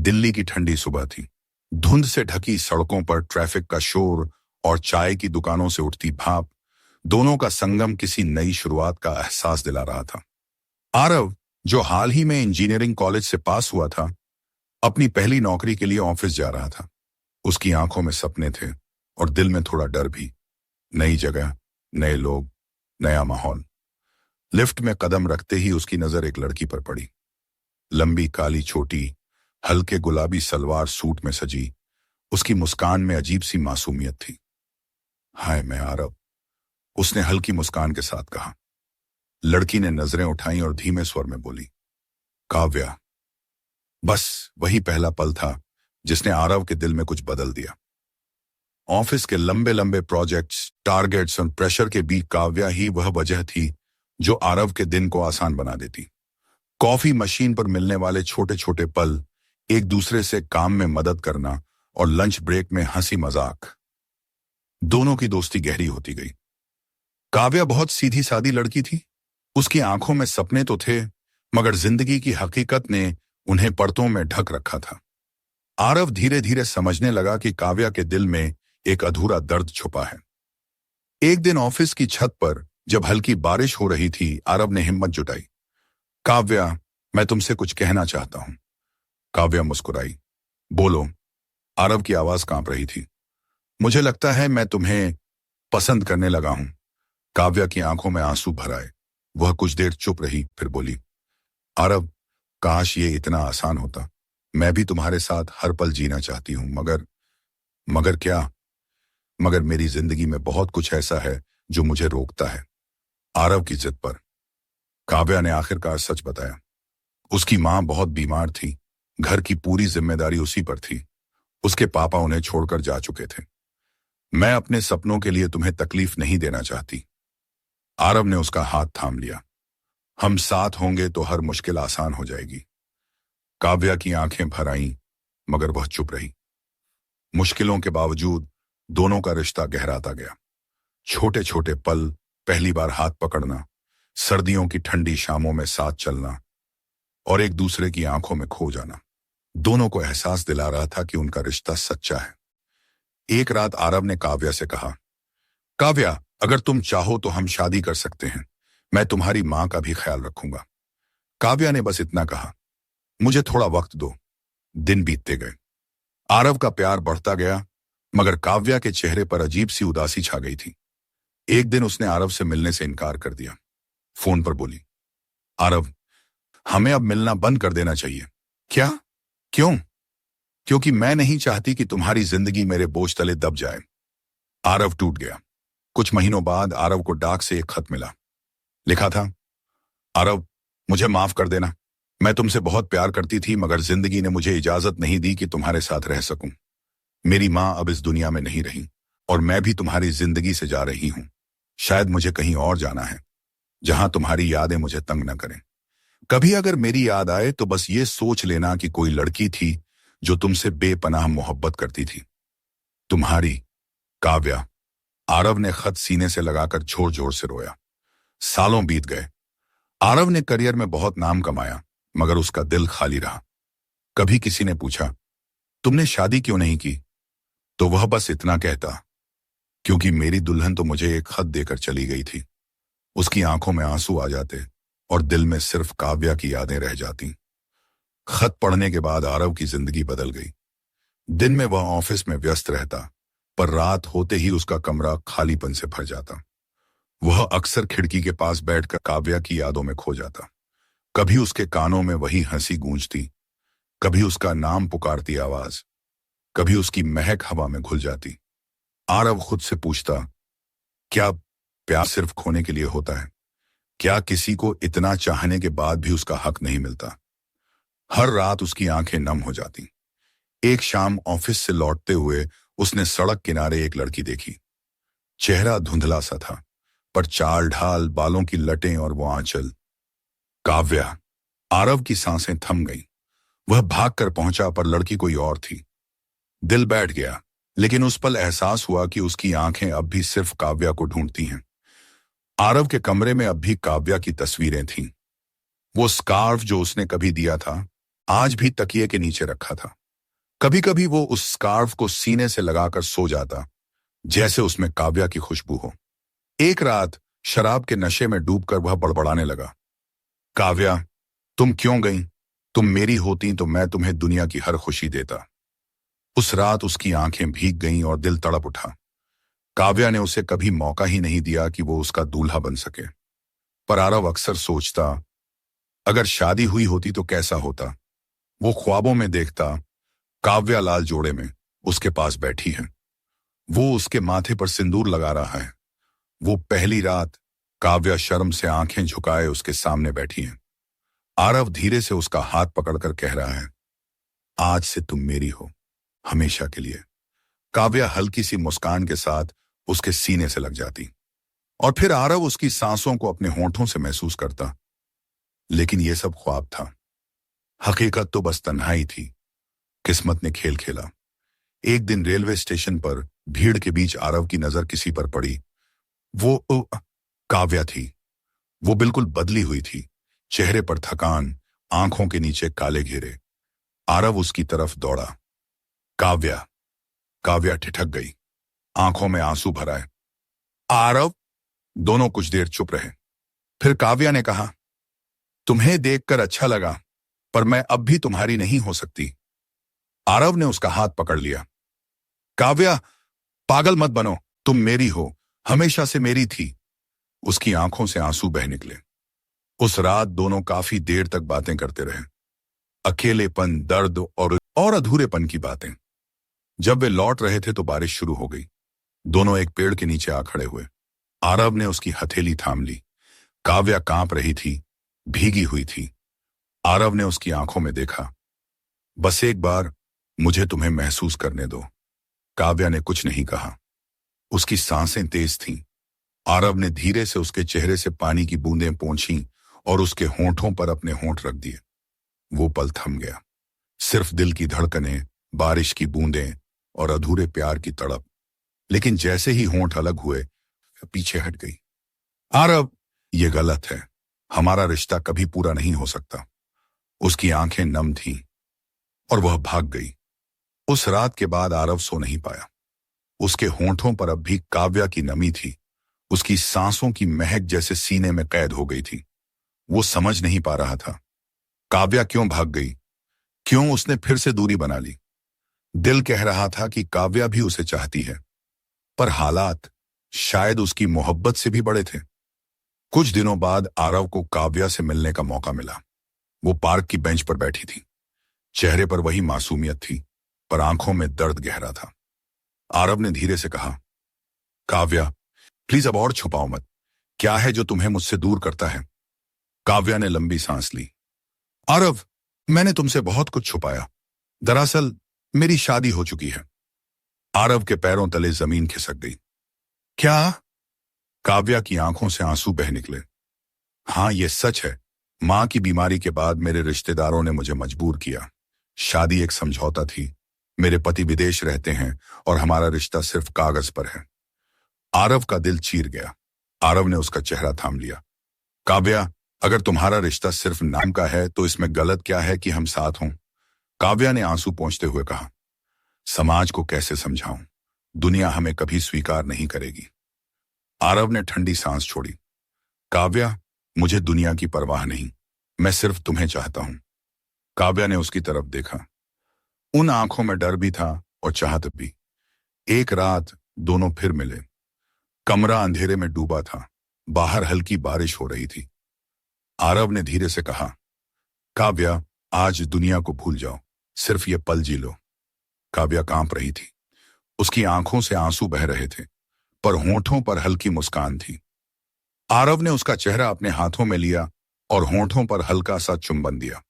दिल्ली की ठंडी सुबह थी। धुंध से ढकी सड़कों पर ट्रैफिक का शोर और चाय की दुकानों से उठती भाप, दोनों का संगम किसी नई शुरुआत का एहसास दिला रहा था। आरव, जो हाल ही में इंजीनियरिंग कॉलेज से पास हुआ था, अपनी पहली नौकरी के लिए ऑफिस जा रहा था। उसकी आंखों में सपने थे और दिल में थोड़ा डर भी। नई जगह, नए लोग, नया माहौल। लिफ्ट में कदम रखते ही उसकी नजर एक लड़की पर पड़ी। लंबी काली छोटी, हल्के गुलाबी सलवार सूट में सजी, उसकी मुस्कान में अजीब सी मासूमियत थी। हाय, मैं आरव, उसने हल्की मुस्कान के साथ कहा। लड़की ने नजरें उठाई और धीमे स्वर में बोली, काव्या। बस वही पहला पल था जिसने आरव के दिल में कुछ बदल दिया। ऑफिस के लंबे लंबे प्रोजेक्ट्स, टारगेट्स और प्रेशर के बीच काव्या ही वह वजह थी जो आरव के दिन को आसान बना देती। कॉफी मशीन पर मिलने वाले छोटे छोटे पल, एक दूसरे से काम में मदद करना और लंच ब्रेक में हंसी मजाक, दोनों की दोस्ती गहरी होती गई। काव्या बहुत सीधी सादी लड़की थी। उसकी आंखों में सपने तो थे, मगर जिंदगी की हकीकत ने उन्हें परतों में ढक रखा था। आरव धीरे धीरे समझने लगा कि काव्या के दिल में एक अधूरा दर्द छुपा है। एक दिन ऑफिस की छत पर जब हल्की बारिश हो रही थी, आरव ने हिम्मत जुटाई। काव्या, मैं तुमसे कुछ कहना चाहता हूं। काव्या मुस्कुराई। बोलो। आरव की आवाज कांप रही थी। मुझे लगता है मैं तुम्हें पसंद करने लगा हूं। काव्या की आंखों में आंसू भर आए। वह कुछ देर चुप रही, फिर बोली, आरव, काश ये इतना आसान होता। मैं भी तुम्हारे साथ हर पल जीना चाहती हूं, मगर क्या? मगर मेरी जिंदगी में बहुत कुछ ऐसा है जो मुझे रोकता है। आरव की जिद पर काव्या ने आखिरकार सच बताया। उसकी मां बहुत बीमार थी। घर की पूरी जिम्मेदारी उसी पर थी। उसके पापा उन्हें छोड़कर जा चुके थे। मैं अपने सपनों के लिए तुम्हें तकलीफ नहीं देना चाहती। आरव ने उसका हाथ थाम लिया। हम साथ होंगे तो हर मुश्किल आसान हो जाएगी। काव्या की आंखें भर आईं, मगर वह चुप रही। मुश्किलों के बावजूद दोनों का रिश्ता गहराता गया। छोटे छोटे पल, पहली बार हाथ पकड़ना, सर्दियों की ठंडी शामों में साथ चलना और एक दूसरे की आंखों में खो जाना, दोनों को एहसास दिला रहा था कि उनका रिश्ता सच्चा है। एक रात आरव ने काव्या से कहा, काव्या, अगर तुम चाहो तो हम शादी कर सकते हैं। मैं तुम्हारी मां का भी ख्याल रखूंगा। काव्या ने बस इतना कहा, मुझे थोड़ा वक्त दो। दिन बीतते गए। आरव का प्यार बढ़ता गया, मगर काव्या के चेहरे पर अजीब सी उदासी छा गई थी। एक दिन उसने आरव से मिलने से इनकार कर दिया। फोन पर बोली, आरव, हमें अब मिलना बंद कर देना चाहिए। क्या? क्यों? क्योंकि मैं नहीं चाहती कि तुम्हारी जिंदगी मेरे बोझ तले दब जाए। आरव टूट गया। कुछ महीनों बाद आरव को डाक से एक खत मिला। लिखा था, आरव, मुझे माफ कर देना। मैं तुमसे बहुत प्यार करती थी, मगर जिंदगी ने मुझे इजाजत नहीं दी कि तुम्हारे साथ रह सकूं। मेरी मां अब इस दुनिया में नहीं रही और मैं भी तुम्हारी जिंदगी से जा रही हूं। शायद मुझे कहीं और जाना है, जहां तुम्हारी यादें मुझे तंग न करें। कभी अगर मेरी याद आए तो बस ये सोच लेना कि कोई लड़की थी जो तुमसे बेपनाह मोहब्बत करती थी। तुम्हारी काव्या। आरव ने खत सीने से लगाकर जोर जोर से रोया। सालों बीत गए। आरव ने करियर में बहुत नाम कमाया, मगर उसका दिल खाली रहा। कभी किसी ने पूछा, तुमने शादी क्यों नहीं की? तो वह बस इतना कहता, क्योंकि मेरी दुल्हन तो मुझे एक खत देकर चली गई थी। उसकी आंखों में आंसू आ जाते और दिल में सिर्फ काव्या की यादें रह जाती। खत पढ़ने के बाद आरव की जिंदगी बदल गई। दिन में वह ऑफिस में व्यस्त रहता, पर रात होते ही उसका कमरा खालीपन से भर जाता। वह अक्सर खिड़की के पास बैठकर काव्या की यादों में खो जाता। कभी उसके कानों में वही हंसी गूंजती, कभी उसका नाम पुकारती आवाज, कभी उसकी महक हवा में घुल जाती। आरव खुद से पूछता, क्या प्यार सिर्फ खोने के लिए होता है? क्या किसी को इतना चाहने के बाद भी उसका हक नहीं मिलता? हर रात उसकी आंखें नम हो जाती। एक शाम ऑफिस से लौटते हुए उसने सड़क किनारे एक लड़की देखी। चेहरा धुंधला सा था, पर चाल ढाल, बालों की लटें और वो आंचल। काव्या। आरव की सांसें थम गईं। वह भागकर पहुंचा, पर लड़की कोई और थी। दिल बैठ गया, लेकिन उस पल एहसास हुआ कि उसकी आंखें अब भी सिर्फ काव्या को ढूंढती हैं। आरव के कमरे में अब भी काव्या की तस्वीरें थीं। वो स्कार्फ जो उसने कभी दिया था, आज भी तकिए के नीचे रखा था। कभी कभी वो उस स्कार्फ को सीने से लगाकर सो जाता, जैसे उसमें काव्या की खुशबू हो। एक रात शराब के नशे में डूबकर वह बड़बड़ाने लगा, काव्या, तुम क्यों गई? तुम मेरी होती तो मैं तुम्हें दुनिया की हर खुशी देता। उस रात उसकी आंखें भीग गईं और दिल तड़प उठा। काव्या ने उसे कभी मौका ही नहीं दिया कि वो उसका दूल्हा बन सके। पर आरव अक्सर सोचता, अगर शादी हुई होती तो कैसा होता। वो ख्वाबों में देखता, काव्या लाल जोड़े में उसके पास बैठी है, वो उसके माथे पर सिंदूर लगा रहा है। वो पहली रात काव्या शर्म से आंखें झुकाए उसके सामने बैठी है। आरव धीरे से उसका हाथ पकड़कर कह रहा है, आज से तुम मेरी हो, हमेशा के लिए। काव्या हल्की सी मुस्कान के साथ उसके सीने से लग जाती और फिर आरव उसकी सांसों को अपने होंठों से महसूस करता। लेकिन यह सब ख्वाब था, हकीकत तो बस तन्हाई थी। किस्मत ने खेल खेला। एक दिन रेलवे स्टेशन पर भीड़ के बीच आरव की नजर किसी पर पड़ी। वो काव्या थी। वो बिल्कुल बदली हुई थी, चेहरे पर थकान, आंखों के नीचे काले घेरे। आरव उसकी तरफ दौड़ा। काव्या। काव्या ठिठक गई, आंखों में आंसू भर आए। आरव। दोनों कुछ देर चुप रहे। फिर काव्या ने कहा, तुम्हें देखकर अच्छा लगा, पर मैं अब भी तुम्हारी नहीं हो सकती। आरव ने उसका हाथ पकड़ लिया। काव्या, पागल मत बनो, तुम मेरी हो, हमेशा से मेरी थी। उसकी आंखों से आंसू बह निकले। उस रात दोनों काफी देर तक बातें करते रहे। अकेलेपन, दर्द और अधूरेपन की बातें। जब वे लौट रहे थे तो बारिश शुरू हो गई। दोनों एक पेड़ के नीचे आ खड़े हुए। आरव ने उसकी हथेली थाम ली। काव्या कांप रही थी, भीगी हुई थी। आरव ने उसकी आंखों में देखा। बस एक बार मुझे तुम्हें महसूस करने दो। काव्या ने कुछ नहीं कहा। उसकी सांसें तेज थीं। आरव ने धीरे से उसके चेहरे से पानी की बूंदें पोंछीं और उसके होंठों पर अपने होंठ रख दिए। वो पल थम गया। सिर्फ दिल की धड़कनें, बारिश की बूंदें और अधूरे प्यार की तड़प। लेकिन जैसे ही होंठ अलग हुए, पीछे हट गई। आरव, ये गलत है। हमारा रिश्ता कभी पूरा नहीं हो सकता। उसकी आंखें नम थीं और वह भाग गई। उस रात के बाद आरव सो नहीं पाया। उसके होंठों पर अब भी काव्या की नमी थी। उसकी सांसों की महक जैसे सीने में कैद हो गई थी। वो समझ नहीं पा रहा था, काव्या क्यों भाग गई, क्यों उसने फिर से दूरी बना ली। दिल कह रहा था कि काव्या भी उसे चाहती है, पर हालात शायद उसकी मोहब्बत से भी बड़े थे। कुछ दिनों बाद आरव को काव्या से मिलने का मौका मिला। वो पार्क की बेंच पर बैठी थी। चेहरे पर वही मासूमियत थी, पर आंखों में दर्द गहरा था। आरव ने धीरे से कहा, काव्या, प्लीज अब और छुपाओ मत। क्या है जो तुम्हें मुझसे दूर करता है? काव्या ने लंबी सांस ली। आरव, मैंने तुमसे बहुत कुछ छुपाया। दरअसल मेरी शादी हो चुकी है। आरव के पैरों तले जमीन खिसक गई। क्या? काव्या की आंखों से आंसू बह निकले। हाँ, ये सच है। मां की बीमारी के बाद मेरे रिश्तेदारों ने मुझे मजबूर किया। शादी एक समझौता थी। मेरे पति विदेश रहते हैं और हमारा रिश्ता सिर्फ कागज पर है। आरव का दिल चीर गया। आरव ने उसका चेहरा थाम लिया। काव्या, अगर तुम्हारा रिश्ता सिर्फ नाम का है तो इसमें गलत क्या है कि हम साथ हों? काव्या ने आंसू पोंछते हुए कहा, समाज को कैसे समझाऊं? दुनिया हमें कभी स्वीकार नहीं करेगी। आरव ने ठंडी सांस छोड़ी। काव्या, मुझे दुनिया की परवाह नहीं, मैं सिर्फ तुम्हें चाहता हूं। काव्या ने उसकी तरफ देखा। उन आंखों में डर भी था और चाहत भी। एक रात दोनों फिर मिले। कमरा अंधेरे में डूबा था। बाहर हल्की बारिश हो रही थी। आरव ने धीरे से कहा, काव्या, आज दुनिया को भूल जाओ, सिर्फ ये पल जी लो। काव्या कांप रही थी। उसकी आंखों से आंसू बह रहे थे, पर होंठों पर हल्की मुस्कान थी। आरव ने उसका चेहरा अपने हाथों में लिया और होंठों पर हल्का सा चुंबन दिया।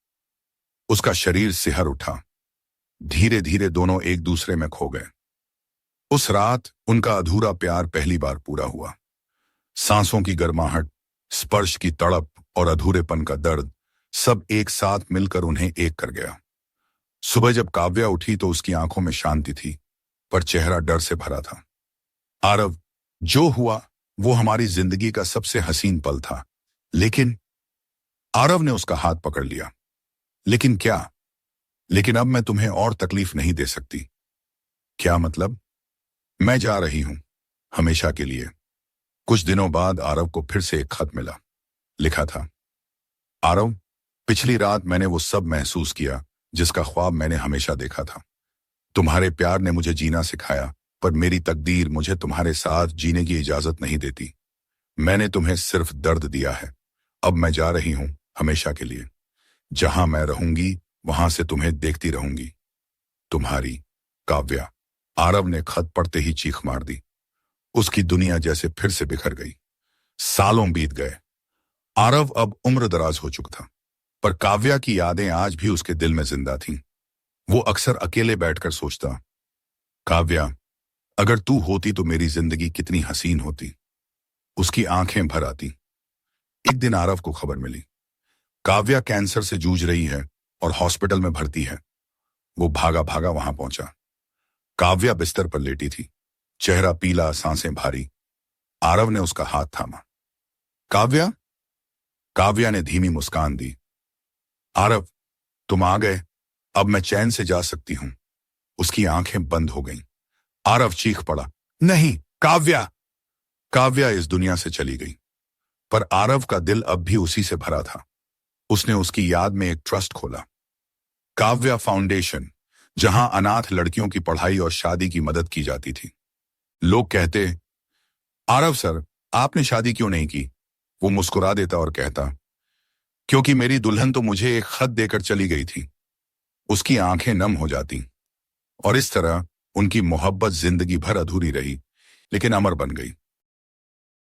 उसका शरीर सिहर उठा। धीरे धीरे दोनों एक दूसरे में खो गए। उस रात उनका अधूरा प्यार पहली बार पूरा हुआ। सांसों की गर्माहट, स्पर्श की तड़प और अधूरेपन का दर्द सब एक साथ मिलकर उन्हें एक कर गया। सुबह जब काव्या उठी तो उसकी आंखों में शांति थी, पर चेहरा डर से भरा था। आरव, जो हुआ वो हमारी जिंदगी का सबसे हसीन पल था, लेकिन आरव ने उसका हाथ पकड़ लिया। लेकिन क्या? लेकिन अब मैं तुम्हें और तकलीफ नहीं दे सकती। क्या मतलब? मैं जा रही हूं, हमेशा के लिए। कुछ दिनों बाद आरव को फिर से एक खत मिला। लिखा था, आरव, पिछली रात मैंने वो सब महसूस किया जिसका ख्वाब मैंने हमेशा देखा था। तुम्हारे प्यार ने मुझे जीना सिखाया, पर मेरी तकदीर मुझे तुम्हारे साथ जीने की इजाजत नहीं देती। मैंने तुम्हें सिर्फ दर्द दिया है। अब मैं जा रही हूं, हमेशा के लिए। जहां मैं रहूंगी वहां से तुम्हें देखती रहूंगी। तुम्हारी काव्या। आरव ने खत पढ़ते ही चीख मार दी। उसकी दुनिया जैसे फिर से बिखर गई। सालों बीत गए। आरव अब उम्र दराज हो चुका था, पर काव्या की यादें आज भी उसके दिल में जिंदा थीं। वो अक्सर अकेले बैठकर सोचता, काव्या, अगर तू होती तो मेरी जिंदगी कितनी हसीन होती। उसकी आंखें भर आती। एक दिन आरव को खबर मिली, काव्या कैंसर से जूझ रही है और हॉस्पिटल में भर्ती है। वो भागा भागा वहां पहुंचा। काव्या बिस्तर पर लेटी थी, चेहरा पीला, सांसें भारी। आरव ने उसका हाथ थामा। काव्या? काव्या ने धीमी मुस्कान दी। आरव, तुम आ गए। अब मैं चैन से जा सकती हूं। उसकी आंखें बंद हो गईं। आरव चीख पड़ा, नहीं काव्या! काव्या इस दुनिया से चली गई, पर आरव का दिल अब भी उसी से भरा था। उसने उसकी याद में एक ट्रस्ट खोला, काव्या फाउंडेशन, जहां अनाथ लड़कियों की पढ़ाई और शादी की मदद की जाती थी। लोग कहते, आरव सर, आपने शादी क्यों नहीं की? वो मुस्कुरा देता और कहता, क्योंकि मेरी दुल्हन तो मुझे एक खत देकर चली गई थी। उसकी आंखें नम हो जाती, और इस तरह उनकी मोहब्बत जिंदगी भर अधूरी रही, लेकिन अमर बन गई।